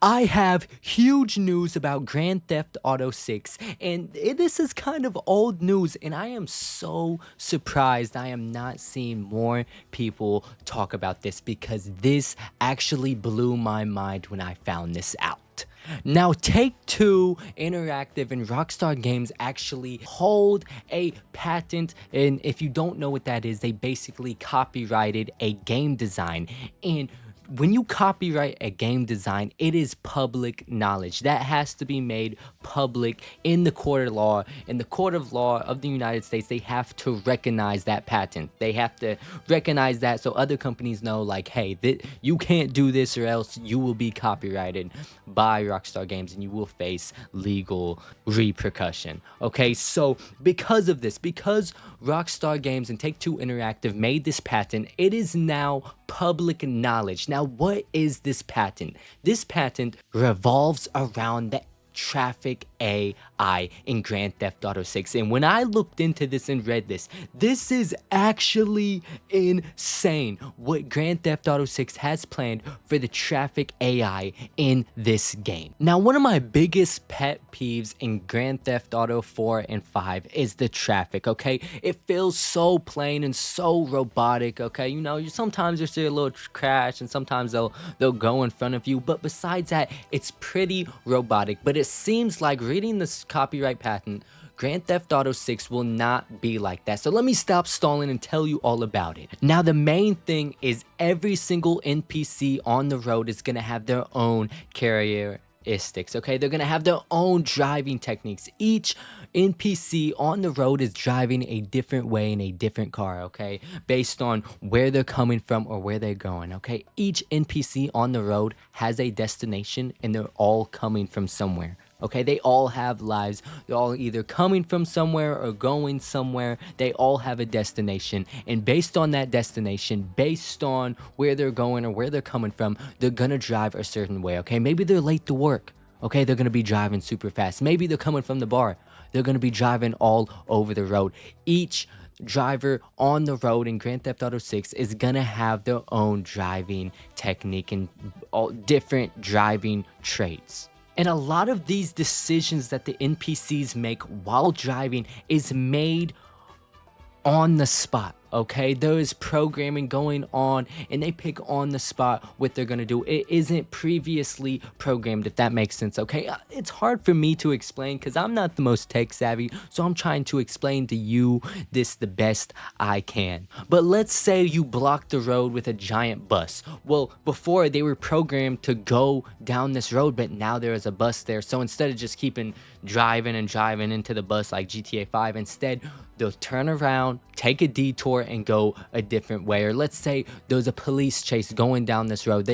I have huge news about Grand Theft Auto 6, and this is kind of old news, and I am so surprised I am not seeing more people talk about this because this actually blew my mind when I found this out. Now, Take-Two Interactive and Rockstar Games actually hold a patent, and if you don't know what that is, they basically copyrighted a game design. And when you copyright a game design, it is public knowledge. That has to be made public in the court of law. In the court of law of the United States, they have to recognize that patent. They have to recognize that so other companies know, like, hey, you can't do this or else you will be copyrighted by Rockstar Games and you will face legal repercussion. Okay, so because of this, because Rockstar Games and Take-Two Interactive made this patent, it is now public knowledge. Now, what is this patent? This patent revolves around the traffic AI in Grand Theft Auto 6. And when I looked into this and read this, this is actually insane what Grand Theft Auto 6 has planned for the traffic AI in this game. Now, one of my biggest pet peeves in Grand Theft Auto 4 and 5 is the traffic, okay? It feels so plain and so robotic, okay? You know, sometimes you see a little crash and sometimes they'll go in front of you, but besides that, it's pretty robotic. But it seems like reading this copyright patent, Grand Theft Auto 6 will not be like that. So let me stop stalling and tell you all about it. Now, the main thing is every single NPC on the road is going to have their own characteristics, okay? They're going to have their own driving techniques. Each NPC on the road is driving a different way in a different car, okay? Based on where they're coming from or where they're going, okay? Each NPC on the road has a destination and they're all coming from somewhere. Okay, they all have lives. They're all either coming from somewhere or going somewhere. They all have a destination. And based on that destination, based on where they're going or where they're coming from, they're gonna drive a certain way, okay? Maybe they're late to work. Okay, they're gonna be driving super fast. Maybe they're coming from the bar. They're gonna be driving all over the road. Each driver on the road in Grand Theft Auto 6 is gonna have their own driving technique and all different driving traits. And a lot of these decisions that the NPCs make while driving is made on the spot, okay? There is programming going on and they pick on the spot what they're gonna do. It isn't previously programmed, if that makes sense, okay? It's hard for me to explain because I'm not the most tech savvy, so I'm trying to explain to you this the best I can. But let's say you block the road with a giant bus. Well, before they were programmed to go down this road, but now there is a bus there. So instead of just keeping driving and driving into the bus like GTA 5, instead they'll turn around, take a detour, and go a different way. Or let's say there's a police chase going down this road.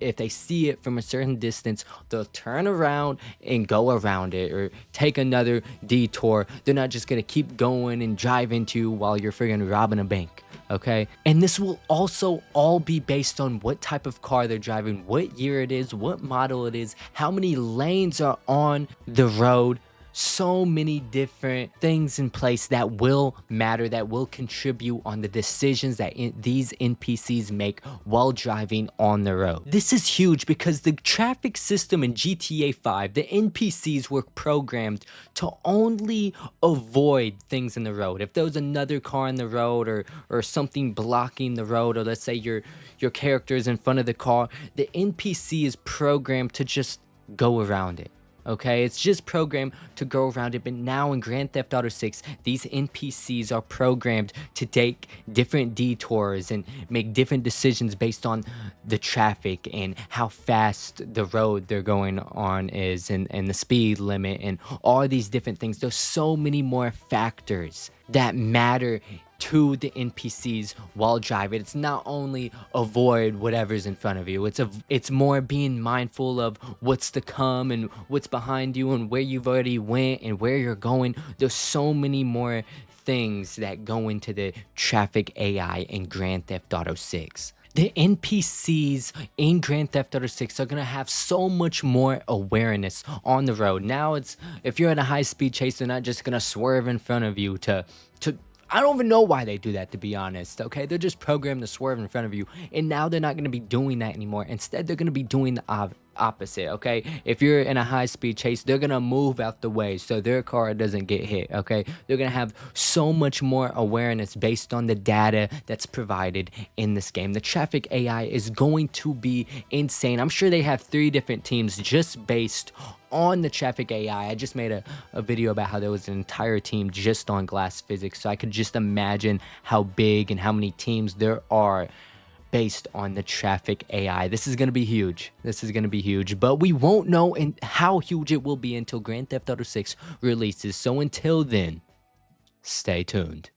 If they see it from a certain distance, they'll turn around and go around it or take another detour. They're not just gonna keep going and drive into you while you're friggin' robbing a bank, okay? And this will also all be based on what type of car they're driving, what year it is, what model it is, how many lanes are on the road. So many different things in place that will matter, that will contribute on the decisions that these NPCs make while driving on the road. This is huge because the traffic system in GTA 5, the NPCs were programmed to only avoid things in the road. If there was another car in the road or something blocking the road, or let's say your character is in front of the car, the NPC is programmed to just go around it. Okay, it's just programmed to go around it. But now in Grand Theft Auto 6, these NPCs are programmed to take different detours and make different decisions based on the traffic and how fast the road they're going on is and the speed limit and all these different things. There's so many more factors that matter to the NPCs while driving. It's not only avoid whatever's in front of you. It's more being mindful of what's to come and what's behind you and where you've already went and where you're going. There's so many more things that go into the traffic AI in Grand Theft Auto 6. The NPCs in Grand Theft Auto 6 are gonna have so much more awareness on the road. Now if you're in a high-speed chase, they're not just gonna swerve in front of you to I don't even know why they do that, to be honest, okay? They're just programmed to swerve in front of you, and now they're not going to be doing that anymore. Instead, they're going to be doing the opposite, okay? If you're in a high speed chase, they're gonna move out the way so their car doesn't get hit, okay? They're gonna have so much more awareness based on the data that's provided in this game. The traffic AI is going to be insane. I'm sure they have 3 different teams just based on the traffic AI. I just made a video about how there was an entire team just on glass physics, so I could just imagine how big and how many teams there are based on the traffic AI. This is going to be huge. This is going to be huge, but we won't know how huge it will be until Grand Theft Auto 6 releases. So until then, stay tuned.